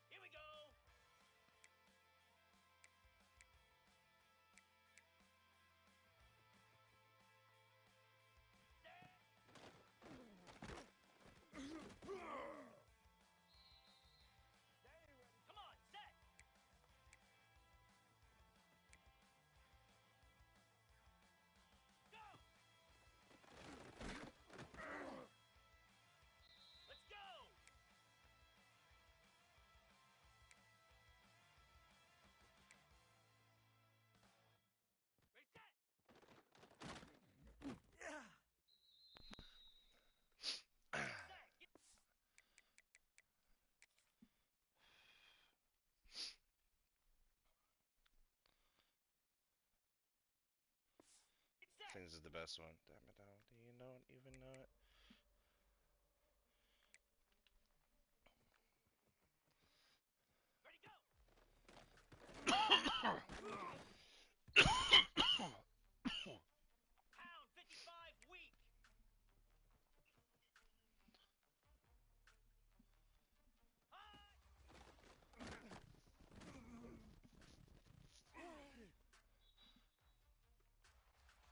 Here we go. Come on, set. Go. Let's go. Ready, set. Set. Get I set. think this is the best one. Damn it, now. Do you know it? Even know it? Ready, go. Pound 55 weak. High.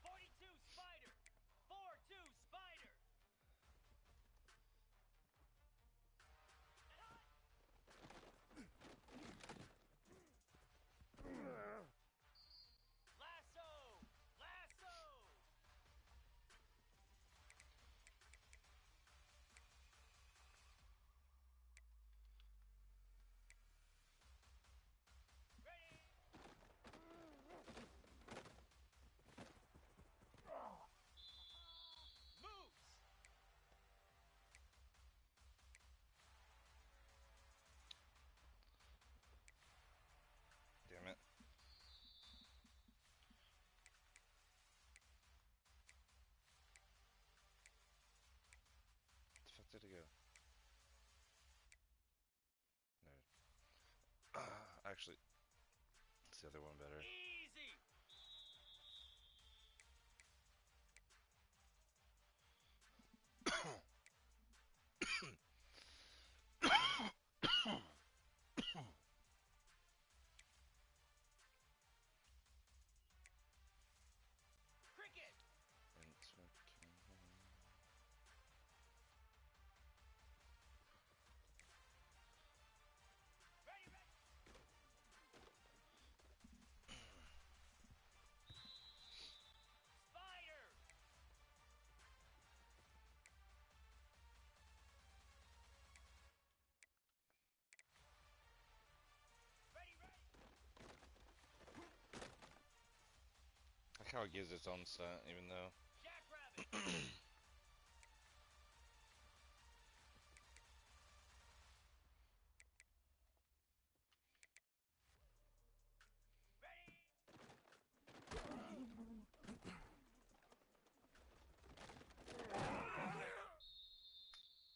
42 spider. 4-2 spider. And high. Lasso. Lasso. Ready. Moves. Damn it. The fuck did it go? No. Actually, it's the other one better. Easy. Cricket. Ready, ready. Spider. Ready, ready. Like how it gives its own set, even though. Jackrabbit. Ready.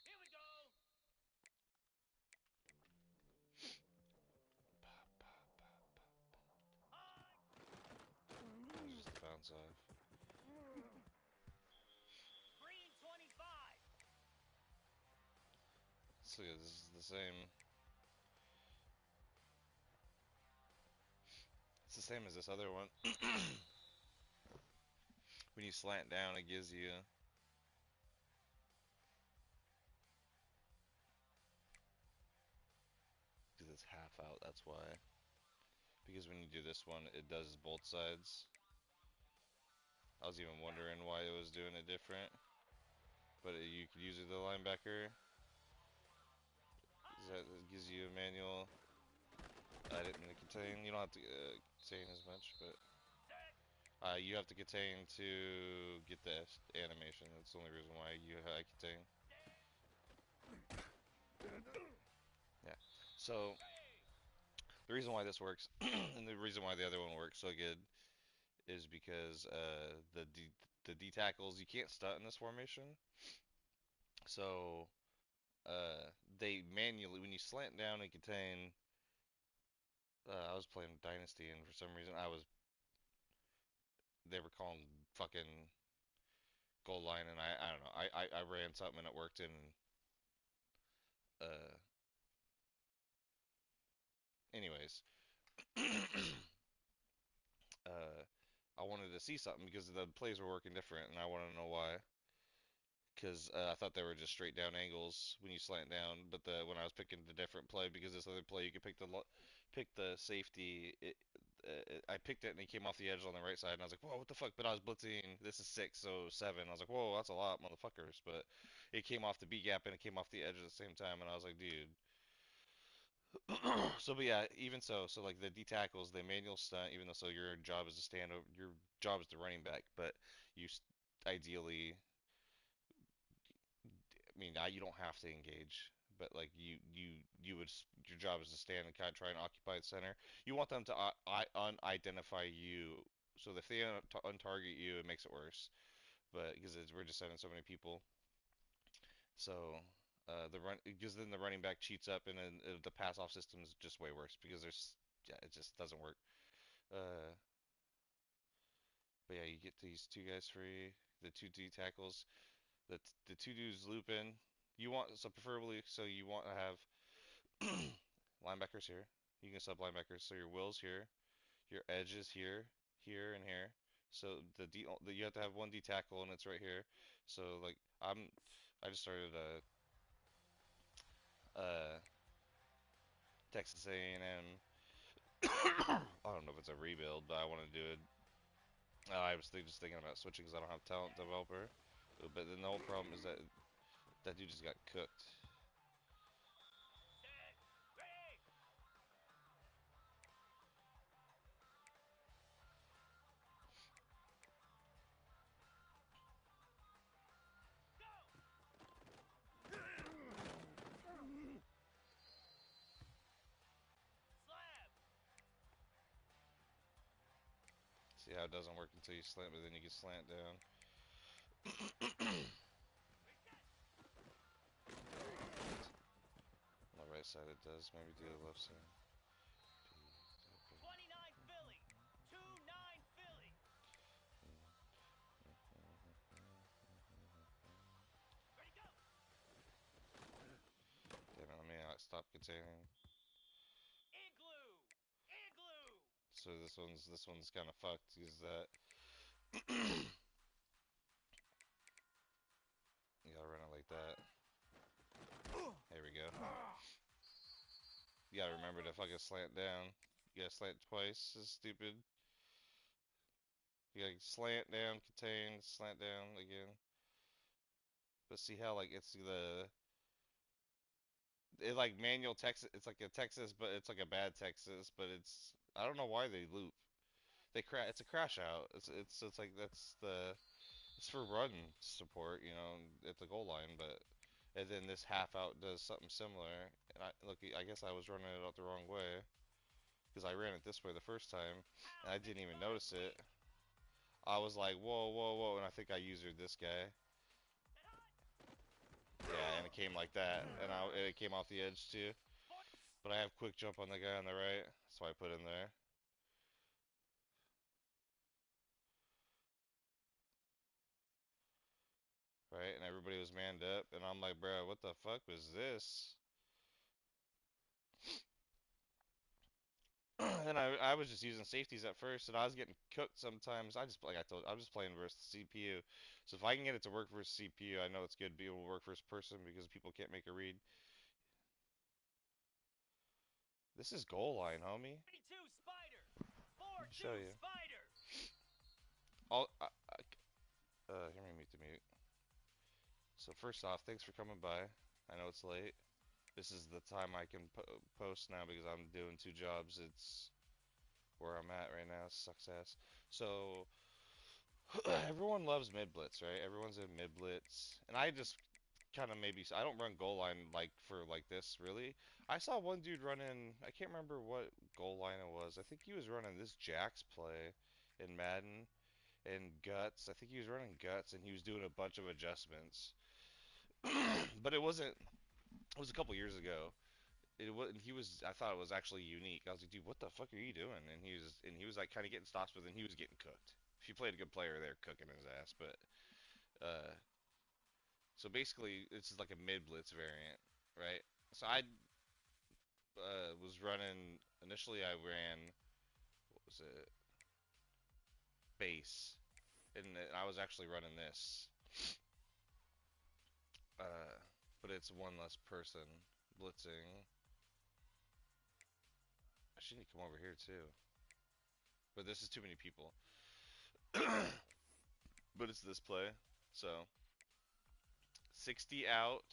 Here we go. sides off. Green 25. So this is the same. It's the same as this other one. When you slant down, it gives you. Because it's half out, that's why. Because when you do this one, it does both sides. I was even wondering why it was doing it different. But you could use it the linebacker. That gives you a manual. I didn't mean to contain. You don't have to contain as much, but you have to contain to get the animation. That's the only reason why you contain. Yeah. So the reason why this works, and the reason why the other one works so good, is because the D tackles you can't stun in this formation. So they manually, when you slant down and contain. I was playing Dynasty, and for some reason they were calling fucking goal line, and I don't know. I ran something and it worked, and uh, anyways, I wanted to see something because the plays were working different, and I want to know why. Because I thought they were just straight down angles when you slant down, but when I was picking the different play, because this other play you could pick the safety. I picked it and he came off the edge on the right side, and I was like, whoa, what the fuck? But I was blitzing. This is 6, so 7. I was like, whoa, that's a lot, motherfuckers. But it came off the B gap and it came off the edge at the same time, and I was like, dude. So, but yeah, even so like the D tackles, they manual stunt, even though so your job is to stand over, your job is the running back, but you ideally, I mean, you don't have to engage, but like you would your job is to stand and kind of try and occupy the center. You want them to unidentify you, so that if they untarget you, it makes it worse. But because we're just sending so many people, so the run because then the running back cheats up, and then the pass off system is just way worse because there's yeah, it just doesn't work. Uh, but yeah, you get these two guys free, the two D tackles, the two dudes loop in. You want so preferably so you want to have linebackers here. You can sub linebackers. So your Will's here, your edge is here, here, and here. So you have to have one D tackle, and it's right here. So like I just started a Texas A&M. I don't know if it's a rebuild, but I want to do it. I was just thinking about switching because I don't have talent developer. But then the whole problem is that dude just got cooked. Set. Ready. Go. Slab. See how it doesn't work until you slant, but then you can slant down. Reset. On the right side it does, maybe do the left side. 29 Philly. 2-9 Philly. Ready, go. Damn it, let me stop containing. Igloo. Igloo. So this one's kind of fucked. Is that you gotta run it like that. There we go. You gotta remember to fucking slant down. You gotta slant twice. This is stupid. You gotta slant down, contain, slant down again. But see how like it's it like manual Texas. It's like a Texas, but it's like a bad Texas. But it's I don't know why they loop. They crash. It's a crash out. It's like that's the it's for run support, you know, at the goal line. But and then this half out does something similar. And I guess I was running it out the wrong way because I ran it this way the first time and I didn't even notice it. I was like, whoa, whoa, whoa, and I think I used this guy. Yeah, and it came like that, and it came off the edge too. But I have quick jump on the guy on the right, so I put in there. right? And everybody was manned up, and I'm like, bro, what the fuck was this? And I was just using safeties at first, and I was getting cooked sometimes. I just, like I told, I'm just playing versus the CPU. So if I can get it to work versus CPU, I know it's good to be able to work versus person because people can't make a read. This is goal line, homie. 32 Spider. Let me 4-2 show you. Spider. Here, let me mute the mute. So first off, thanks for coming by. I know it's late. This is the time I can post now because I'm doing two jobs. It's where I'm at right now. It sucks ass. So everyone loves mid blitz, right? Everyone's in mid blitz, and I just kind of maybe I don't run goal line like for like this really. I saw one dude running. I can't remember what goal line it was. I think he was running this Jax play in Madden and guts. I think he was running guts, and he was doing a bunch of adjustments. But it wasn't. It was a couple years ago. It was. He was. I thought it was actually unique. I was like, dude, what the fuck are you doing? And he was like kind of getting stops, but then he was getting cooked. If you played a good player, they're cooking his ass. But uh, so basically, this is like a mid blitz variant, right? So I was running. Initially, I ran. What was it? Base, and I was actually running this. But it's one less person blitzing. I should need to come over here too. But this is too many people. But it's this play. So 60 out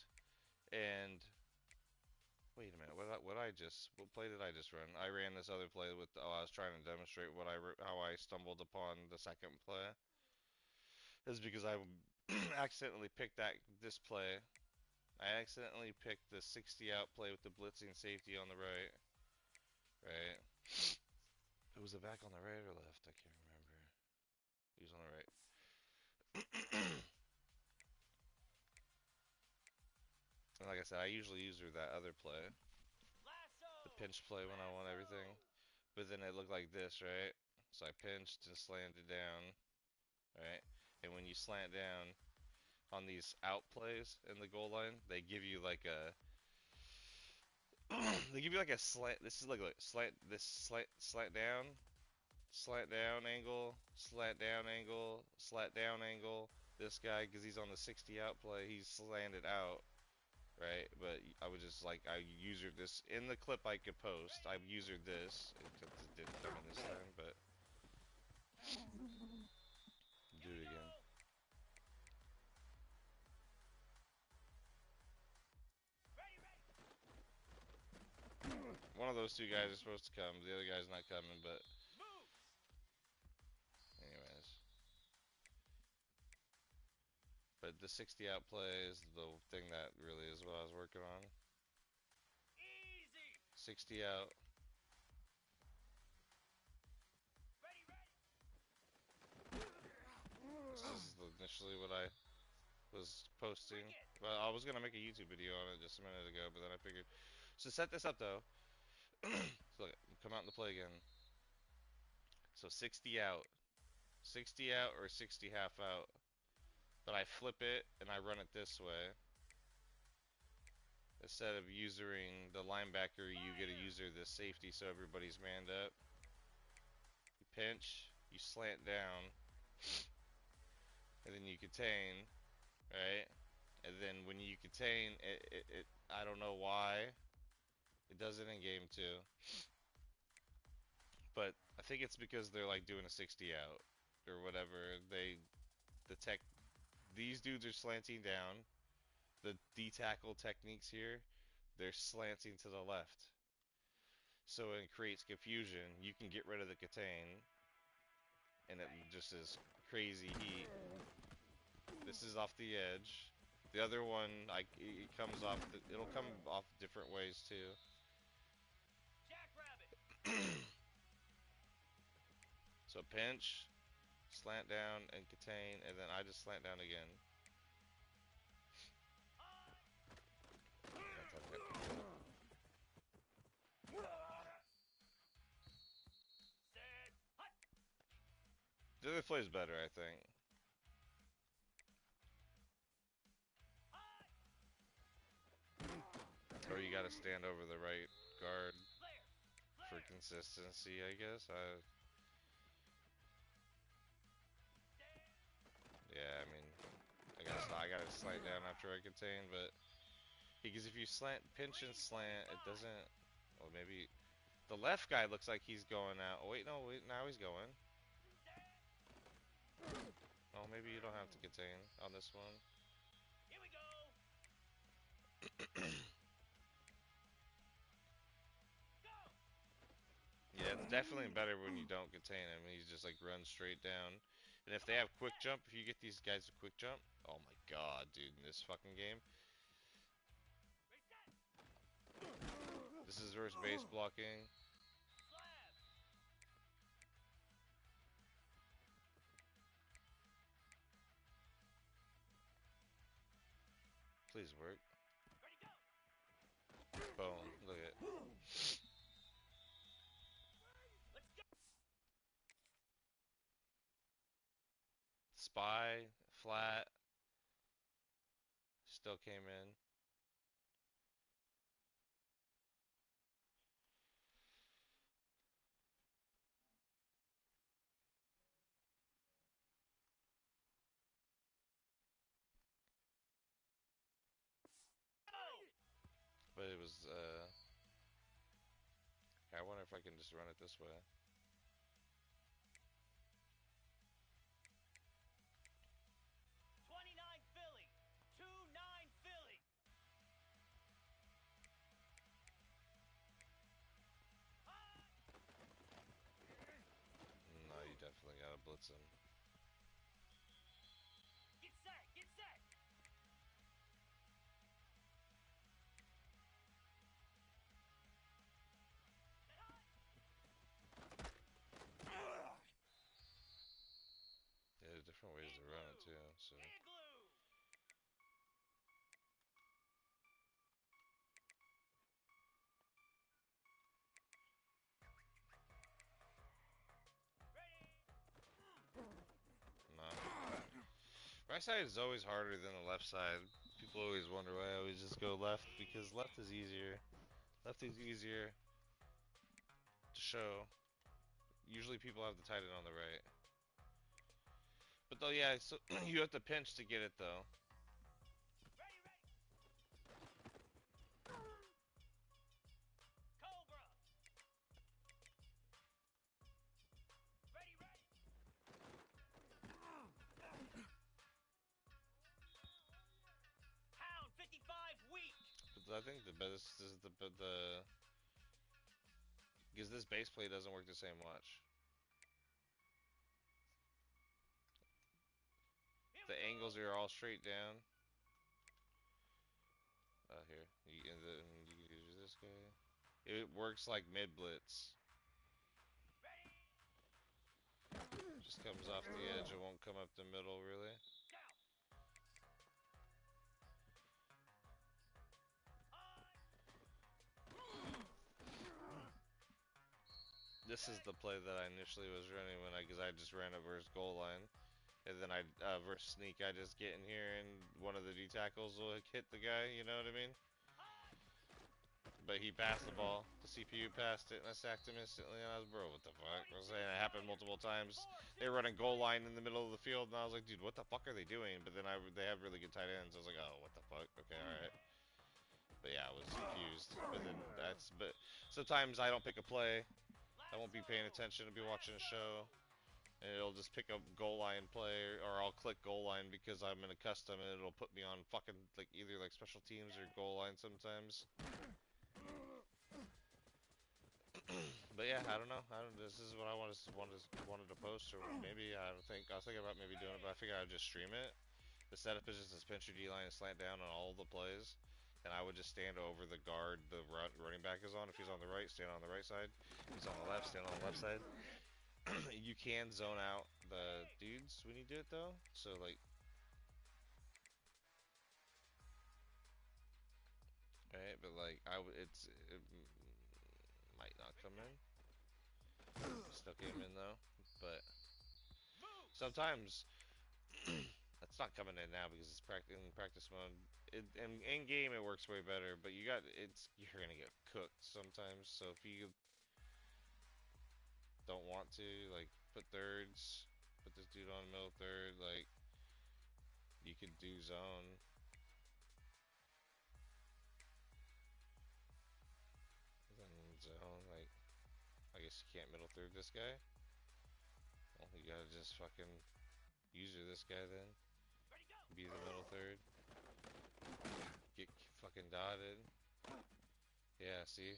and wait a minute. What play did I just run? I ran this other play with I was trying to demonstrate how I stumbled upon the second play. Is because I accidentally picked this play. I accidentally picked the 60 out play with the blitzing safety on the right. Right. It was it back on the right or left? I can't remember. He was on the right. And like I said, I usually use that other play, Lasso. the pinch play when I want everything. But then it looked like this, right? So I pinched and slanted down, right? And when you slant down on these out plays in the goal line, they give you like a they give you like a slant. This is like a slant. This slant down angle, slant down angle, slant down angle. This guy, because he's on the 60 out play, he's slanted out, right? But I was just like, I user this in the clip I could post. I user this. It didn't come in this time, but do it again. Ready, ready. One of those two guys is supposed to come. The other guy's not coming, but Move. anyways. But the 60 out play is the thing that really is what I was working on. Easy. 60 out. Ready, ready. This is initially what I was posting. Well, I was gonna make a YouTube video on it just a minute ago, but then I figured. So set this up though. So look, come out in the play again. So 60 out, 60 out or 60 half out. But I flip it and I run it this way. Instead of using the linebacker, you get to user the safety so everybody's manned up. You pinch, you slant down, and then you contain, right? And then when you contain, I don't know why. It does it in game too. But I think it's because they're like doing a 60 out or whatever. These dudes are slanting down. The D-tackle techniques here, they're slanting to the left. So it creates confusion. You can get rid of the contain, and it just is crazy heat. This is off the edge. The other one, it comes off. It'll come off different ways too. Jackrabbit. So pinch, slant down, and contain, and then I just slant down again. Set. Hut. The other play is better, I think. gotta stand over the right guard Flare. for Flare. consistency, I guess. Yeah, I mean, I gotta slide down after I contain, but because if you slant, pinch and slant, it doesn't. Well, maybe the left guy looks like he's going out. Oh, wait, no, wait, now he's going. Oh, maybe you don't have to contain on this one. Here we go. Go. Yeah, it's definitely better when you don't contain him. He's just like runs straight down. And if they have quick jump, if you get these guys to quick jump, oh my god, dude, in this fucking game. Reset. This is versus base blocking. Slab. Please work. Ready, go. Boom, look at it. Let's go. Spy, flat, still came in. But it was, I wonder if I can just run it this way. 29 Philly. 2-9 Philly. No, you definitely gotta blitz him. Get set. Get set. Yeah, there's different ways to run it too, so. Igloo. Ready. No. Right side is always harder than the left side. People always wonder why I always just go left, because left is easier. Left is easier to show. Usually people have the tight end on the right. But though, yeah, so you have to pinch to get it though. Ready, ready. Cobra. Ready, ready. Pound 55 weak. But I think the best is the because this base play doesn't work the same much. Here The we go. angles are all straight down. Here, you can use this guy. It works like mid blitz. Ready. Just comes off the edge. It won't come up the middle really. Down. This is the play that I initially was running when because I just ran it versus goal line, and then I versus sneak. I just get in here and one of the D tackles will hit the guy. You know what I mean? But he passed the ball. The CPU passed it, and I sacked him instantly. And I was, bro, what the fuck? I was saying it happened multiple times. They were running goal line in the middle of the field, and I was like, dude, what the fuck are they doing? But then they have really good tight ends. I was like, oh, what the fuck? Okay, all right. But yeah, I was confused. But then but sometimes I don't pick a play. I won't be paying attention. I'll be watching a show, and it'll just pick up goal line play, or I'll click goal line because I'm in a custom, and it'll put me on fucking like either like special teams or goal line sometimes. But yeah, I don't know. This is what I wanted to post, or maybe I was thinking about maybe doing it, but I figured I'd just stream it. The setup is just pinch your D line and slant down on all the plays, and I would just stand over the guard the running back is on. If he's on the right, stand on the right side. If he's on the left, stand on the left side. You can zone out the dudes when you do it though, so like. Right, but like it might not come in. Still came in though, but sometimes that's not coming in now because it's in practice mode. in game it works way better, but you're gonna get cooked sometimes. So if you don't want to like put thirds, put this dude on middle third, like you could do zone. Then zone, like I guess you can't middle third this guy. Well, you gotta just fucking user this guy then. Ready, go. Be the middle third. Get fucking dotted. Yeah, see?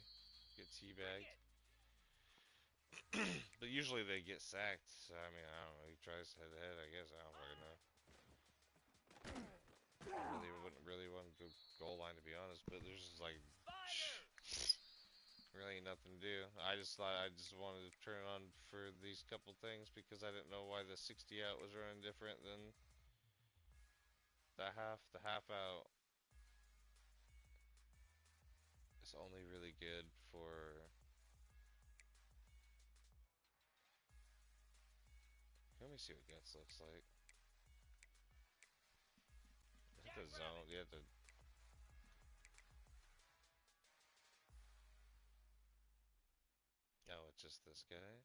Get teabagged. But usually they get sacked. So, I mean, I don't know. He tries head to head, I guess. I don't fucking know. I really wouldn't really want to go goal line, to be honest. But there's just like Fire. really nothing to do. I just thought I just wanted to turn it on for these couple things because I didn't know why the 60 out was running different than the half. The half out is only really good for. Let me see what guts looks like. Hit the zone. You have to. Oh, it's just this guy.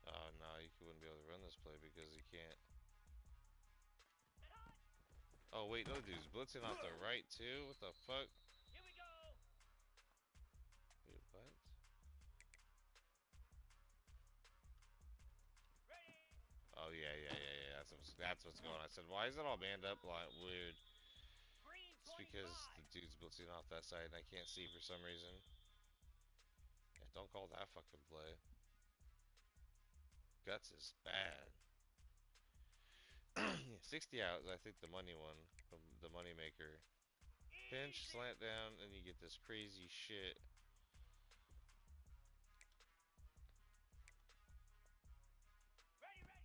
Oh no, you wouldn't be able to run this play because you can't. Oh wait, no dude's blitzing off the right too. What the fuck? Here we go. Wait, what? Ready. Oh yeah. That's what's going on. I said, why is it all manned up like weird? Green It's 25. because the dude's blitzing off that side and I can't see for some reason. Yeah, don't call that fucking play. Guts is bad. Yeah, 60 out is I think the money one, the money maker. Pinch, Easy. slant down, and you get this crazy shit. Ready, ready.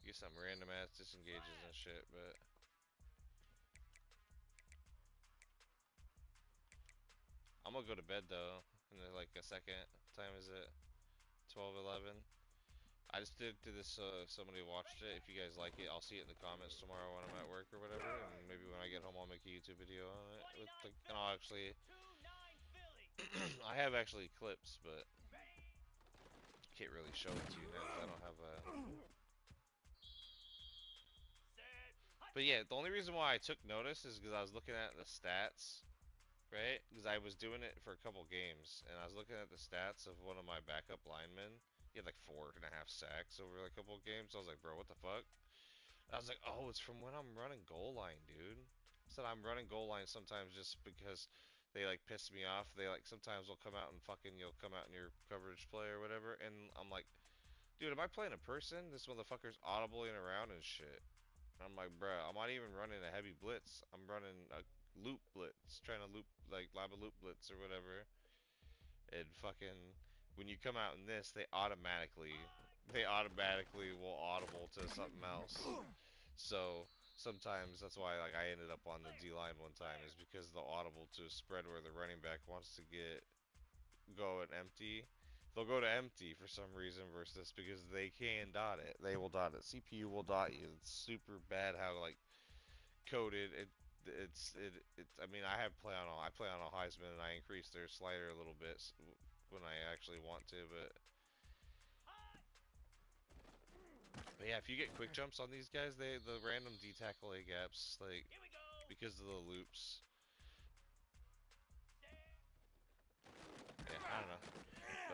You get some random ass disengages and shit, but I'm gonna go to bed though in like a second. What time is it? 12:11. I just did this so if somebody watched it. If you guys like it, I'll see it in the comments tomorrow when I'm at work or whatever, and maybe when I get home I'll make a YouTube video on it. With like, and I'll actually, 2-9 Philly. I have actually clips, but Ready. can't really show it to you now 'cause I don't have a. Set. Hut. But yeah, the only reason why I took notice is because I was looking at the stats, right? Because I was doing it for a couple games, and I was looking at the stats of one of my backup linemen. He had like 4.5 sacks over like a couple games. I was like, bro, what the fuck? I was like, oh, it's from when I'm running goal line, dude. I said I'm running goal line sometimes just because they like piss me off. They like sometimes will come out and fucking you'll come out in your coverage play or whatever, and I'm like, dude, am I playing a person? This motherfucker's audibling around and shit. I'm like, bruh, I'm not even running a heavy blitz. I'm running a loop blitz, trying to loop like lava loop blitz or whatever. And fucking when you come out in this, they automatically will audible to something else. So sometimes that's why like I ended up on the D line one time is because the audible to a spread where the running back wants to go and empty. They'll go to empty for some reason versus because they can dot it. They will dot it. CPU will dot you. It's super bad how like coded it's I mean I play on a Heisman and I increase their slider a little bit when I actually want to, but yeah, if you get quick jumps on these guys, the random D tackle A gaps like Here we go. because of the loops. Set. Yeah, I don't know.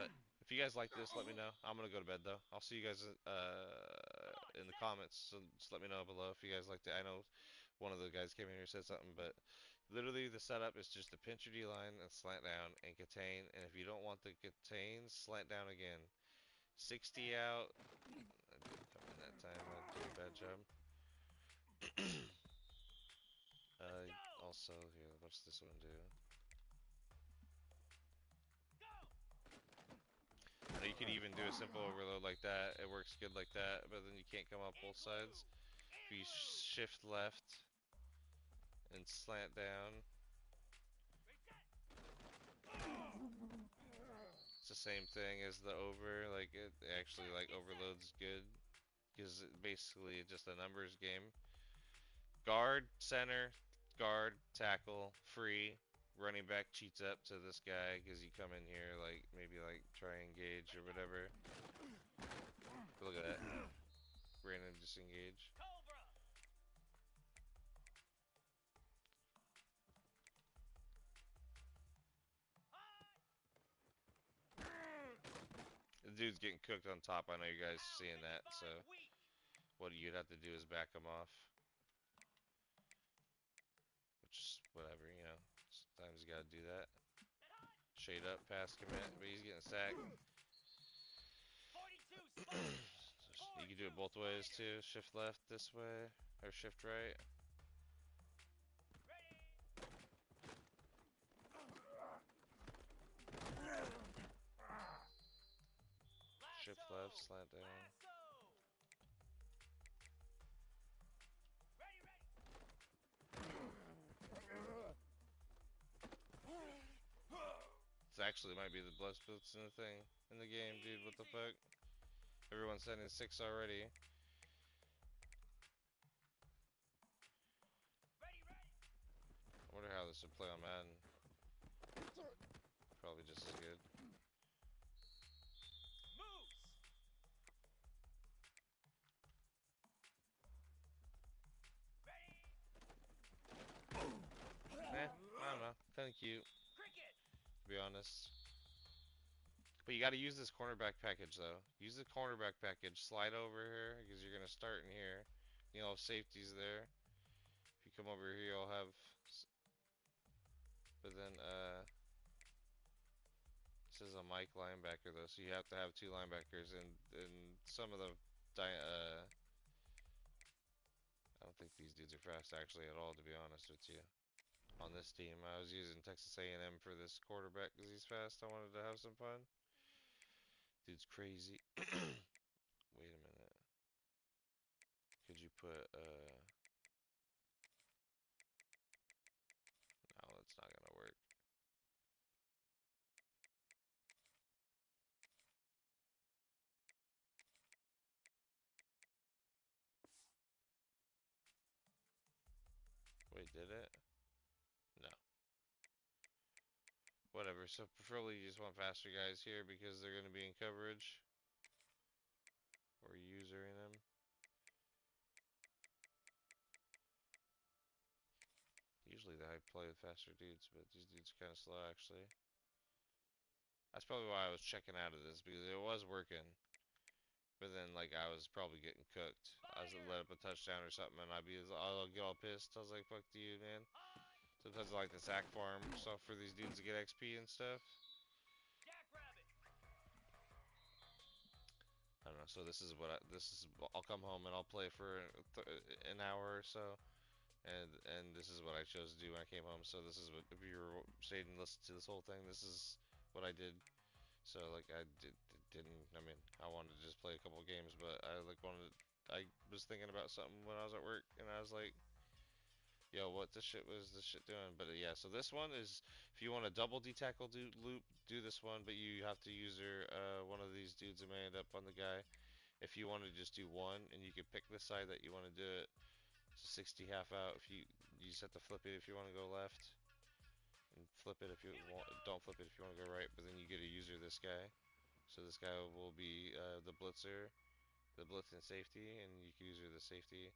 But if you guys like this, let me know. I'm gonna go to bed though. I'll see you guys in the comments. So just let me know below if you guys liked it. I know one of the guys came in here and said something, but literally the setup is just to pinch your D line and slant down and contain. And if you don't want the contain, slant down again. 60 out. I didn't come in that time. I did a bad job. Also here, what's this one do? I know you could even do a simple overload like that. It works good like that, but then you can't come up both sides. If you shift left and slant down. the same thing as the over. Like it actually like overloads good because basically it's just a numbers game. Guard, center, guard, tackle, free. Running back cheats up to this guy because you come in here like maybe like try engage or whatever. Look at that. Random disengage. Cobra. The dude's getting cooked on top. I know you guys seeing that, so Weak. what you'd have to do is back him off. Which is whatever, you know. Sometimes you gotta do that. Shade up, pass commit, but he's getting sacked. 42 spike. So you can do it both ways too. Shift left this way, or shift right. Ready. Shift Lasso. left, slant down. Lasso. Ready, ready. It actually might be the best boots in the thing in the game, dude. What the fuck? Everyone's sending 6 already. Ready, ready. I wonder how this would play on Madden. Probably just as good. Moves. Ready. I don't know. Kinda cute, Cricket. to be honest. But you gotta use this cornerback package, though. Use the cornerback package. Slide over here, because you're gonna start in here. You'll have safeties there. If you come over here, you'll have... But then, this is a Mike linebacker, though, so you have to have 2 linebackers. And some of the... I don't think these dudes are fast, actually, at all, to be honest with you. On this team, I was using Texas A&M for this quarterback because he's fast. I wanted to have some fun. Dude's crazy. Wait a minute. Could you put, no, that's not gonna work. Wait, did it? No. Whatever, so preferably you just want faster guys here because they're gonna be in coverage. Or usering them. Usually I play with faster dudes, but these dudes are kinda slow actually. That's probably why I was checking out of this, because it was working. But then, like, I was probably getting cooked. I was let up a touchdown or something, and I'll get all pissed. I was like, "Fuck you, man." Sometimes I like the sack farm stuff for these dudes to get XP and stuff. Jackrabbit. I don't know. So I'll come home and I'll play for an hour or so, and this is what I chose to do when I came home. So this is what, if you were stayed and listened to this whole thing, this is what I did. So like didn't, I mean, I wanted to just play a couple games, but I was thinking about something when I was at work, and I was like, yo, what this shit doing? But yeah, so this one is, if you want a double D-tackle loop, do this one, but you have to use one of these dudes that may end up on the guy. If you want to just do one, and you can pick the side that you want to do it, it's a 60 half out. If you just have to flip it if you want to go left, and flip it if you want, don't flip it if you want to go right, but then you get a user this guy. So this guy will be the blitzer, the blitz and safety, and you can use the safety.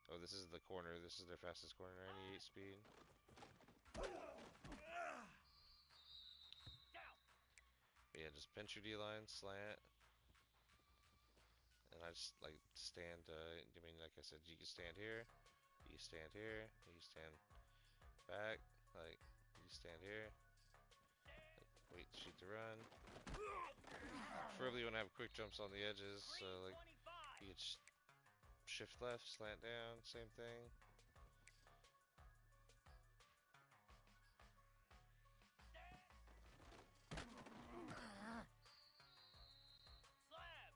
Oh, this is the corner. This is their fastest corner, 98 speed. But yeah, just pinch your D-line, slant. And I just like stand, I mean, like I said, you can stand here, you can stand here, you can stand back, like, you can stand here, like, wait, shoot to run. Preferably you want to have quick jumps on the edges, so like, you can just shift left, slant down, same thing. Slab.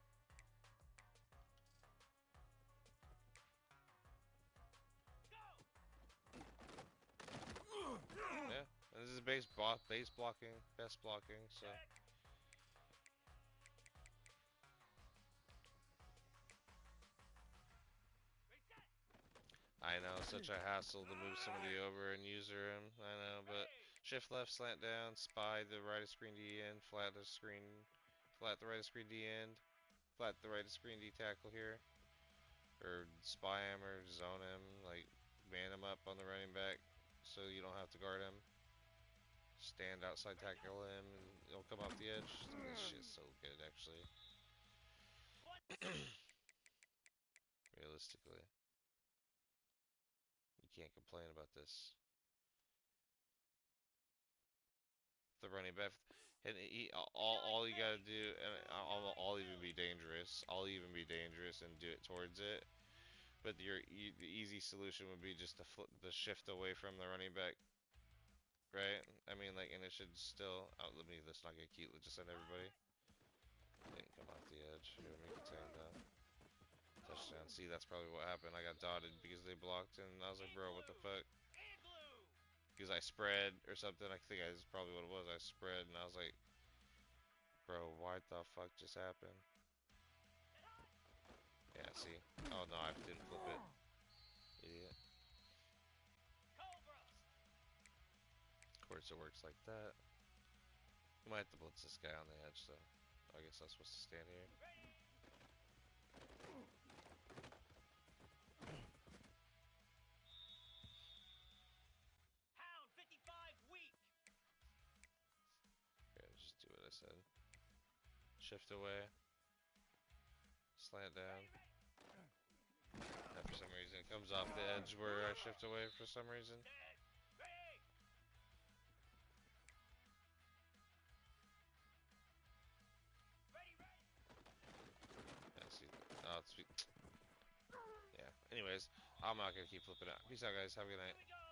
Go. Yeah, and this is base blocking, best blocking, so. Check. I know, such a hassle to move somebody over and user him. I know, but shift left, slant down, spy the right of screen D end, flat the screen, flat the right of screen D end, flat the right of screen D tackle here, or spy him or zone him, like man him up on the running back, so you don't have to guard him. Stand outside tackle him, and he'll come off the edge. This shit's so good, actually. Realistically, you can't complain about this. The running back, and all you gotta do, and I'll even be dangerous. I'll even be dangerous and do it towards it. But the easy solution would be just to flip the shift away from the running back, right? I mean, like, and it should still. Oh, let's not get cute. Let's just send everybody. Didn't come off the edge. Here, make it 10 though. Touchdown. See, that's probably what happened. I got dotted because they blocked, and I was like, bro, what the fuck? Igloo! Because I spread or something. I think that's probably what it was. I spread, and I was like, bro, what the fuck just happened? Yeah, see? Oh no, I didn't flip it. Idiot. Cobra! Of course it works like that. We might have to blitz this guy on the edge, though. I guess I'm supposed to stand here. Ready! Hound 55 weak! Okay, just do what I said. Shift away. Slant down. And for some reason it comes off the edge where I shift away for some reason. Dead! Ready! Ready, ready! Yeah, see. Oh, it's. Yeah. Anyways, I'm not gonna keep flipping out. Peace out, guys. Have a good night. Here we go!